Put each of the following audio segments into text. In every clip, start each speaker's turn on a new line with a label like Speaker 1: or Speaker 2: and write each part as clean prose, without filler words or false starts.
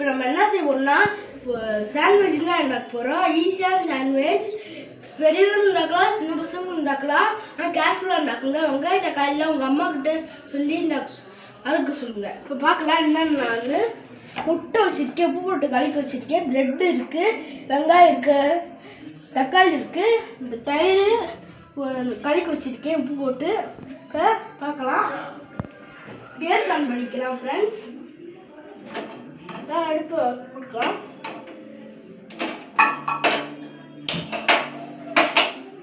Speaker 1: இப்போ நம்ம என்ன செய்வோம்னா சாண்ட்விச் தான் உண்டாக்க போகிறோம். ஈஸியான சாண்ட்விச். பெரியவங்களும் உண்டாக்கலாம், சின்ன பசங்களும் உண்டாக்கலாம். ஆனால் கேர்ஃபுல்லாக உண்டாக்குங்க. வெங்காய தக்காளிலாம் உங்கள் அம்மா கிட்ட சொல்லி அறுக்க சொல்லுங்கள். இப்போ பார்க்கலாம் என்னென்ன. நான் முட்டை வச்சுருக்கேன், உப்பு போட்டு கலக்கி வச்சுருக்கேன், ப்ரெட்டு இருக்குது, வெங்காயம் இருக்குது, தக்காளி இருக்குது, இந்த தயிர் கலக்கி வச்சுருக்கேன் உப்பு போட்டு. இப்போ பார்க்கலாம். கேஸ் ஆன் பண்ணிக்கலாம் ஃப்ரெண்ட்ஸ். அடுப்பு கொடுக்கலாம்.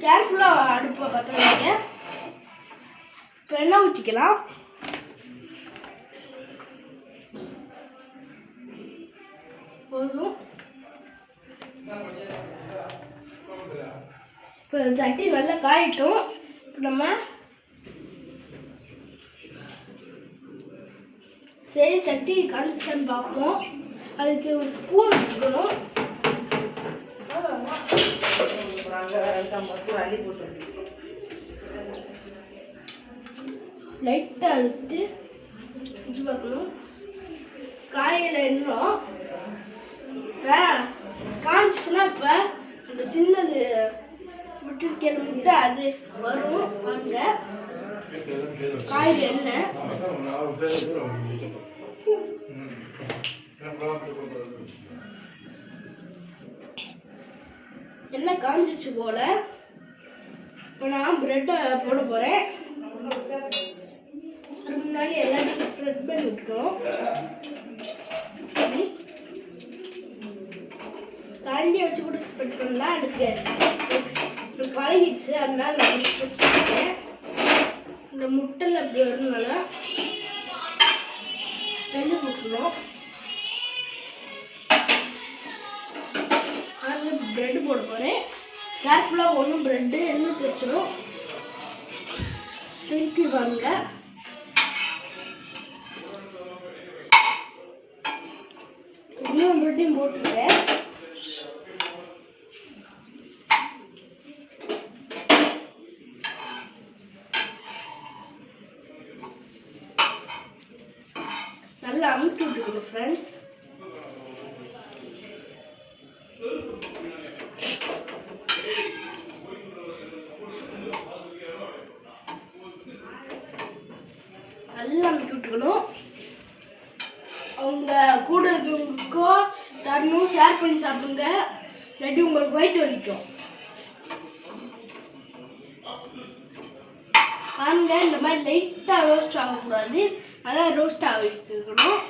Speaker 1: கேர்ஃபுல்லாக அடுப்பை பற்ற வைங்க. இப்போ எண்ணெய் ஊற்றிக்கலாம். போதும். இப்போ சட்டி நல்லா காயிட்டும். இப்போ நம்ம சரி சட்டி கன்சிஸ்டன் பார்ப்போம். அதுக்கு ஒரு ஸ்பூன் எடுக்கணும். லைட்டாக அழுத்து வச்சு பார்க்கணும். காயில் இன்னும் இப்போ காஞ்சிச்சுன்னா இப்போ அந்த சின்னது விட்டுருக்கிற முட்டை அது வரும் பாருங்க. காயில் எண்ணெய் எண்ணெய் காஞ்சிச்சு போல. இப்போ நான் ப்ரெட்டை போட போகிறேன். அதுக்கு முன்னாடி எல்லாத்தையும் ஸ்ப்ரெட் பண்ணி விட்டுட்டோம். தண்ணி வச்சு கூட ஸ்ப்ரெட் பண்ணலாம். எனக்கு பழகிடுச்சு, அதனால நான் ஸ்ப்ரெட் பண்ணிட்டேன். இந்த முட்டையில் அப்படி வரணும்னால தண்ணி போட்டுருவோம். ப்ரெட்டு போட போகிறேன். கேர்ஃபுல்லாக ஒன்றும் ப்ரெட்டு எண்ணெய் தெரிச்சிடும். திருக்கிடுவாங்க. இன்னும் ப்ரெட்டையும் போட்டுருக்கேன். நல்லா அமுக்கி விட்டுருக்கோம் ஃப்ரெண்ட்ஸ். நல்லா அமுக்கி விட்டுக்கணும். அவங்க கூட இருக்கிறவங்களுக்கும் தரணும். ஷேர் பண்ணி சாப்பிடுங்க, இல்லாட்டி உங்களுக்கு வயிற்று வலிக்கும். பாருங்க, இந்த மாதிரி லைட்டாக ரோஸ்ட் ஆகக்கூடாது, நல்லா ரோஸ்ட் ஆகிருக்கணும்.